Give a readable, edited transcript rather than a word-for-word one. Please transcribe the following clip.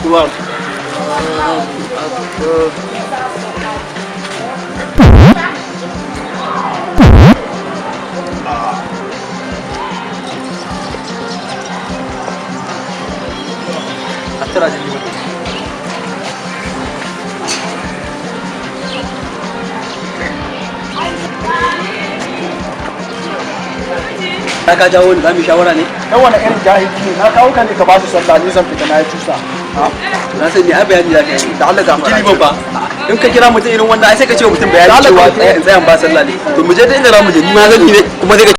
Tuan. Acara aja nih. Ka jawo ni zamu shawara ne dan wani irin jahili ne na kawo ka ne ka ba su sallah ni zan fita na yi tusa na sai ni bayani da kai da Allah ga mutum ba in ka kira mutum irin wanda ai sai ka ce mutum bayani cewa in tsayan ba sallah ne to mu je da inda za mu je ni ma zan yi ne kuma zai